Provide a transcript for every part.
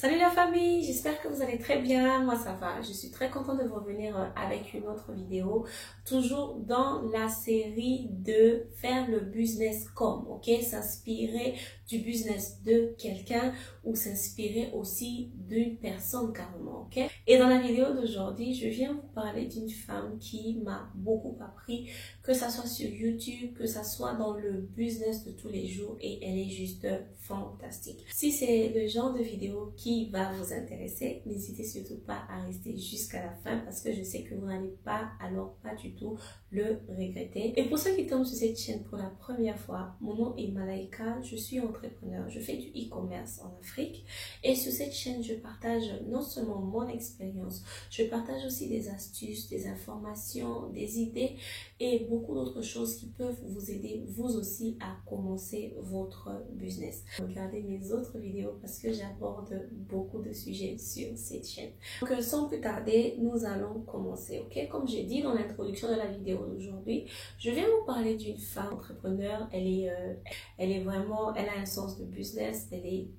Salut la famille, j'espère que vous allez très bien, moi ça va, je suis très contente de vous revenir avec une autre vidéo, toujours dans la série de faire le business comme, ok, s'inspirer du business de quelqu'un ou s'inspirer aussi d'une personne carrément, ok. Et dans la vidéo d'aujourd'hui, je viens vous parler d'une femme qui m'a beaucoup appris, que ça soit sur YouTube, que ça soit dans le business de tous les jours, et elle est juste fantastique. Si c'est le genre de vidéo qui va vous intéresser, n'hésitez surtout pas à rester jusqu'à la fin parce que je sais que vous n'allez pas, alors pas du tout, le regretter. Et pour ceux qui tombent sur cette chaîne pour la première fois, mon nom est Malaika, je suis entrepreneur, je fais du e-commerce en Afrique et sur cette chaîne je partage non seulement mon expérience, je partage aussi des astuces, des informations, des idées et beaucoup d'autres choses qui peuvent vous aider vous aussi à commencer votre business. Regardez mes autres vidéos parce que j'aborde beaucoup de sujets sur cette chaîne. Donc sans plus tarder, nous allons commencer, ok? Comme j'ai dit dans l'introduction de la vidéo d'aujourd'hui, je viens vous parler d'une femme entrepreneur. Elle est vraiment, elle a un sens de business, elle est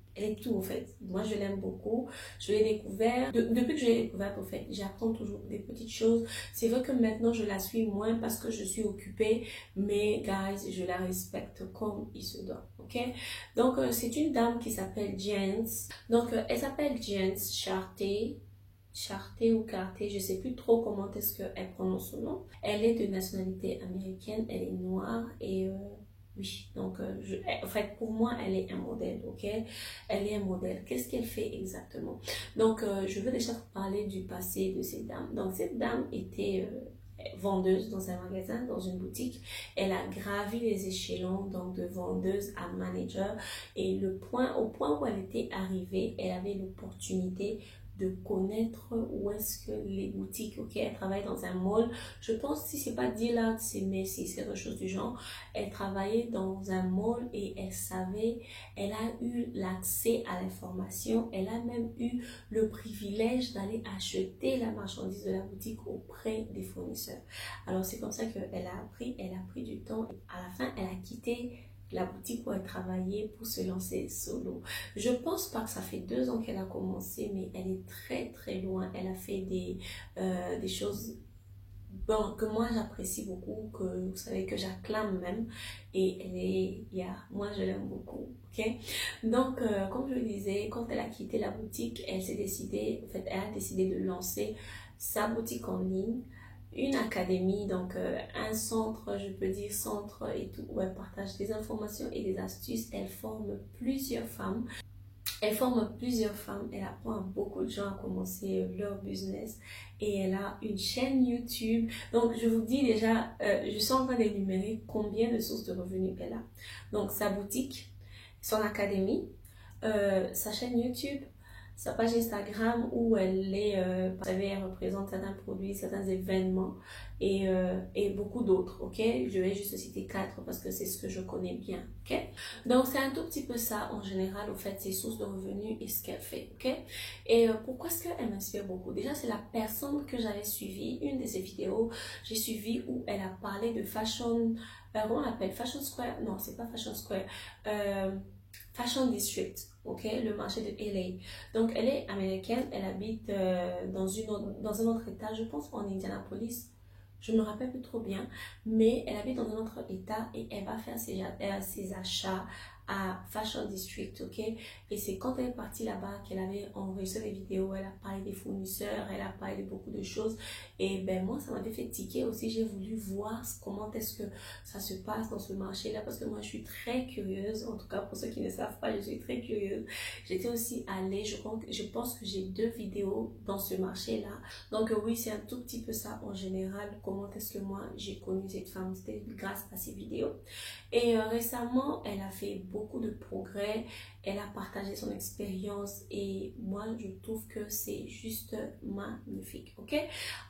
tout en fait. Moi je l'aime beaucoup, je l'ai découvert, depuis que je l'ai découverte en fait, j'apprends toujours des petites choses. C'est vrai que maintenant je la suis moins parce que je suis occupée, mais guys, je la respecte comme il se doit, ok? Donc c'est une dame qui s'appelle Jens, donc elle s'appelle Jens Charté ou Carté, je sais plus trop comment est-ce qu'elle prononce son nom. Elle est de nationalité américaine, elle est noire et oui, donc en fait pour moi elle est un modèle, ok? Elle est un modèle. Qu'est-ce qu'elle fait exactement? Donc je veux déjà vous parler du passé de cette dame. Donc cette dame était vendeuse dans un magasin, dans une boutique. Elle a gravi les échelons donc de vendeuse à manager et au point où elle était arrivée, elle avait l'opportunité de connaître où est-ce que les boutiques, ok, elle travaille dans un mall, je pense si c'est pas Dillard's, c'est Macy's, quelque chose du genre. Elle travaillait dans un mall et elle savait, elle a eu l'accès à l'information, elle a même eu le privilège d'aller acheter la marchandise de la boutique auprès des fournisseurs. Alors c'est comme ça qu'elle a appris du temps et à la fin elle a quitté la boutique où elle travaillait pour se lancer solo. Je pense pas que ça fait 2 ans qu'elle a commencé, mais elle est très loin. Elle a fait des choses bon, que moi j'apprécie beaucoup, que vous savez que j'acclame même, et elle est, moi je l'aime beaucoup, ok? Donc comme je le disais, quand elle a quitté la boutique, elle a décidé de lancer sa boutique en ligne, une académie, donc un centre, je peux dire centre et tout, où elle partage des informations et des astuces. Elle forme plusieurs femmes. Elle apprend à beaucoup de gens à commencer leur business et elle a une chaîne YouTube. Donc je vous dis déjà, je suis en train d'énumérer combien de sources de revenus elle a. Donc sa boutique, son académie, sa chaîne YouTube, sa page Instagram où vous savez, elle représente certains produits, certains événements et beaucoup d'autres, ok? Je vais juste citer 4 parce que c'est ce que je connais bien, ok? Donc c'est un tout petit peu ça en général, au fait, ses sources de revenus et ce qu'elle fait, ok? Et pourquoi est-ce qu'elle m'inspire beaucoup? Déjà, c'est la personne que j'avais suivie, une de ses vidéos, j'ai suivi où elle a parlé de fashion, comment on l'appelle? Fashion Square? Non, c'est pas Fashion Square. Fashion District, ok, le marché de LA. Donc elle est américaine, elle habite dans un autre état, je pense en Indianapolis, je ne me rappelle plus trop bien, mais elle habite dans un autre état et elle va faire ses achats à Fashion District, ok. Et c'est quand elle est partie là-bas qu'elle avait enregistré des vidéos, elle a parlé des fournisseurs, elle a parlé de beaucoup de choses. Et ben moi, ça m'avait fait tiquer aussi, j'ai voulu voir comment est-ce que ça se passe dans ce marché-là, parce que moi, je suis très curieuse, en tout cas pour ceux qui ne savent pas, je suis très curieuse. J'étais aussi allée, je pense que j'ai 2 vidéos dans ce marché-là. Donc oui, c'est un tout petit peu ça en général, comment est-ce que moi, j'ai connu cette femme, c'était grâce à ces vidéos. Et récemment, elle a fait beaucoup de progrès, elle a partagé son expérience et moi je trouve que c'est juste magnifique, ok?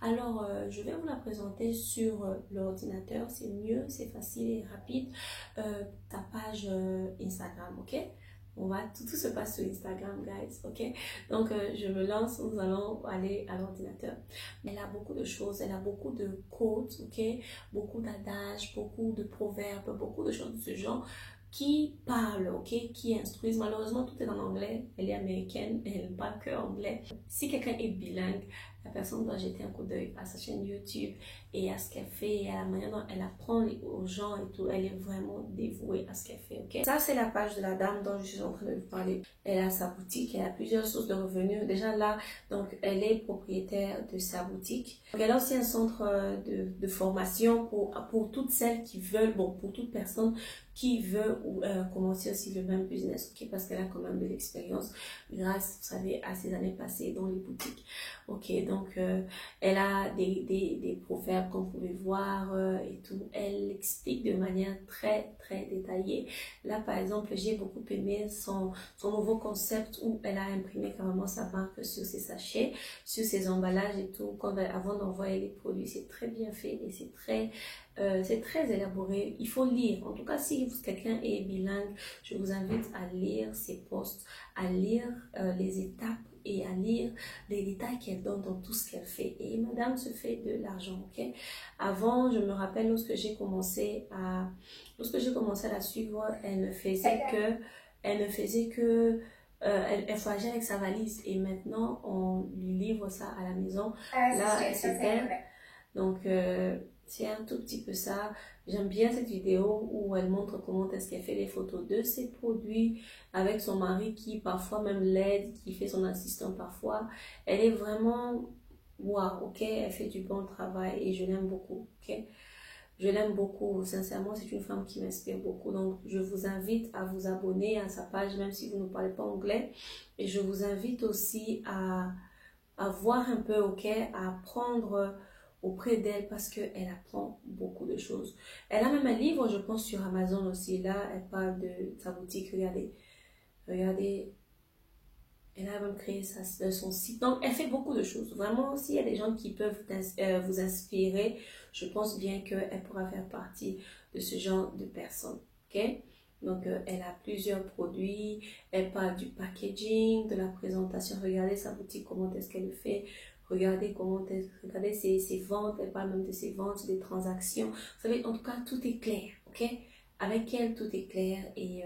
Alors je vais vous la présenter sur l'ordinateur, c'est mieux, c'est facile et rapide. Ta page Instagram, ok? Tout se passe sur Instagram, guys, ok? Donc je me lance, nous allons aller à l'ordinateur. Elle a beaucoup de choses, elle a beaucoup de quotes, ok? Beaucoup d'adages, beaucoup de proverbes, beaucoup de choses de ce genre qui parlent, ok, qui instruisent. Malheureusement, tout est en anglais. Elle est américaine, elle ne parle que anglais. Si quelqu'un est bilingue, la personne doit jeter un coup d'œil à sa chaîne YouTube et à ce qu'elle fait et à la manière dont elle apprend aux gens et tout. Elle est vraiment dévouée à ce qu'elle fait, ok. Ça, c'est la page de la dame dont je suis en train de vous parler. Elle a sa boutique, elle a plusieurs sources de revenus. Déjà là, donc, elle est propriétaire de sa boutique. Donc, elle a aussi un centre de formation pour toutes celles qui veulent, bon, pour toute personne qui veut commencer aussi le même business, ok, parce qu'elle a quand même de l'expérience grâce, vous savez, à ses années passées dans les boutiques. Ok, donc elle a des proverbes qu'on pouvait voir et tout. Elle explique de manière très détaillée. Là, par exemple, j'ai beaucoup aimé son nouveau concept où elle a imprimé carrément sa marque sur ses sachets, sur ses emballages et tout. Avant d'envoyer les produits, c'est très bien fait et c'est très élaboré. Il faut lire. En tout cas, si quelqu'un est bilingue, je vous invite à lire ses posts, à lire les étapes et à lire les détails qu'elle donne dans tout ce qu'elle fait. Et madame se fait de l'argent, ok? Avant, je me rappelle, lorsque j'ai commencé à la suivre, elle ne faisait que elle voyageait avec sa valise et maintenant on lui livre ça à la maison. Là, elle s'éteint. Donc, c'est un tout petit peu ça. J'aime bien cette vidéo où elle montre comment est-ce qu'elle fait les photos de ses produits avec son mari qui parfois même l'aide, qui fait son assistant parfois. Elle est vraiment waouh, ok? Elle fait du bon travail et je l'aime beaucoup, ok? Je l'aime beaucoup, sincèrement, c'est une femme qui m'inspire beaucoup. Donc, je vous invite à vous abonner à sa page, même si vous ne parlez pas anglais. Et je vous invite aussi à voir un peu, ok? À apprendre auprès d'elle parce qu'elle apprend beaucoup de choses. Elle a même un livre, je pense, sur Amazon aussi. Là, elle parle de sa boutique. Regardez, elle a même créé son site. Donc, elle fait beaucoup de choses. Vraiment, s'il y a des gens qui peuvent vous inspirer, je pense bien qu'elle pourra faire partie de ce genre de personnes. Ok? Donc, elle a plusieurs produits. Elle parle du packaging, de la présentation. Regardez sa boutique, comment est-ce qu'elle le fait. Regardez regardez ses ventes. Elle parle même de ses ventes, des transactions. Vous savez, en tout cas, tout est clair. Ok? Avec elle, tout est clair et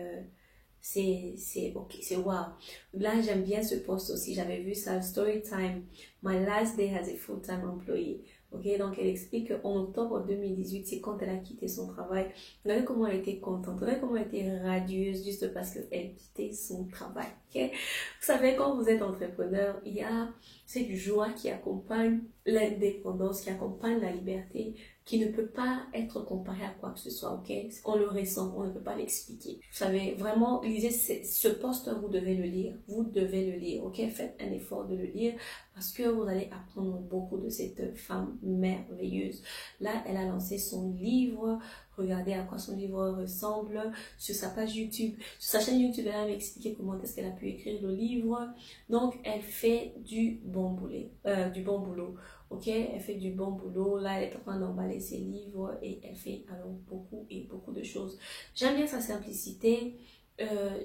c'est ok, c'est wow. Là, j'aime bien ce post aussi. J'avais vu ça, story time. My last day as a full-time employee. Ok, donc elle explique qu'en octobre 2018, c'est quand elle a quitté son travail. Regardez comment elle était contente, regardez comment elle était radieuse juste parce qu'elle quittait son travail. Ok, vous savez, quand vous êtes entrepreneur, il y a cette joie qui accompagne l'indépendance, qui accompagne la liberté, qui ne peut pas être comparé à quoi que ce soit, ok? On le ressent, on ne peut pas l'expliquer. Vous savez, vraiment, lisez ce post, vous devez le lire, ok? Faites un effort de le lire parce que vous allez apprendre beaucoup de cette femme merveilleuse. Là, elle a lancé son livre. Regardez à quoi son livre ressemble sur sa page YouTube. Sur sa chaîne YouTube, elle a expliqué comment est-ce qu'elle a pu écrire le livre. Donc, elle fait du bon boulot. Ok, elle fait du bon boulot. Là, elle est en train d'emballer ses livres et elle fait alors beaucoup de choses. J'aime bien sa simplicité.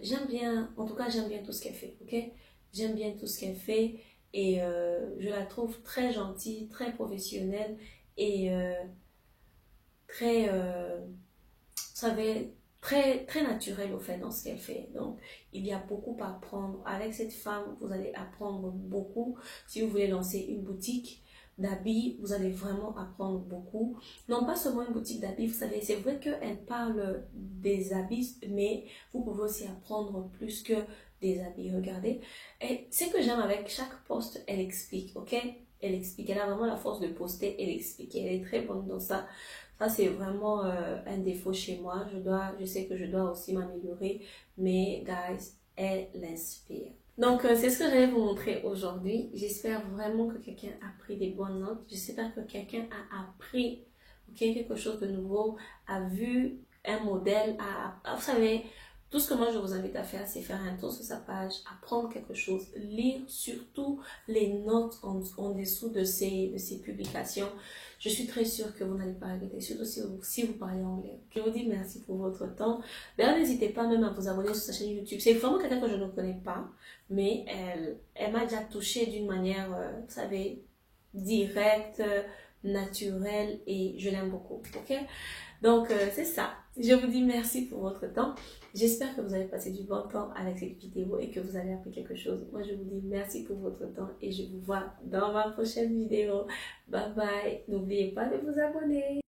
J'aime bien tout ce qu'elle fait. Ok, j'aime bien tout ce qu'elle fait et je la trouve très gentille, très professionnelle et vous savez, très naturelle au fait dans ce qu'elle fait. Donc, il y a beaucoup à apprendre. Avec cette femme, vous allez apprendre beaucoup. Si vous voulez lancer une boutique d'habits, vous allez vraiment apprendre beaucoup. Non pas seulement une boutique d'habits, vous savez, c'est vrai qu'elle parle des habits, mais vous pouvez aussi apprendre plus que des habits. Regardez. Et ce que j'aime avec chaque post, elle explique, ok? Elle explique, elle a vraiment la force de poster, elle explique, elle est très bonne dans ça. Ça, c'est vraiment un défaut chez moi. Je sais que je dois aussi m'améliorer, mais guys, elle l'inspire. Donc, c'est ce que j'allais vous montrer aujourd'hui. J'espère vraiment que quelqu'un a pris des bonnes notes. J'espère que quelqu'un a appris quelque chose de nouveau, a vu un modèle, vous savez, tout ce que moi je vous invite à faire, c'est faire un tour sur sa page, apprendre quelque chose, lire surtout les notes en dessous de ces publications. Je suis très sûre que vous n'allez pas regretter, surtout si vous parlez anglais. Je vous dis merci pour votre temps. D'ailleurs, n'hésitez pas même à vous abonner sur sa chaîne YouTube. C'est vraiment quelqu'un que je ne connais pas, mais elle m'a déjà touchée d'une manière, vous savez, directe, naturelle et je l'aime beaucoup. Ok? Donc, c'est ça. Je vous dis merci pour votre temps. J'espère que vous avez passé du bon temps avec cette vidéo et que vous avez appris quelque chose. Moi, je vous dis merci pour votre temps et je vous vois dans ma prochaine vidéo. Bye bye. N'oubliez pas de vous abonner.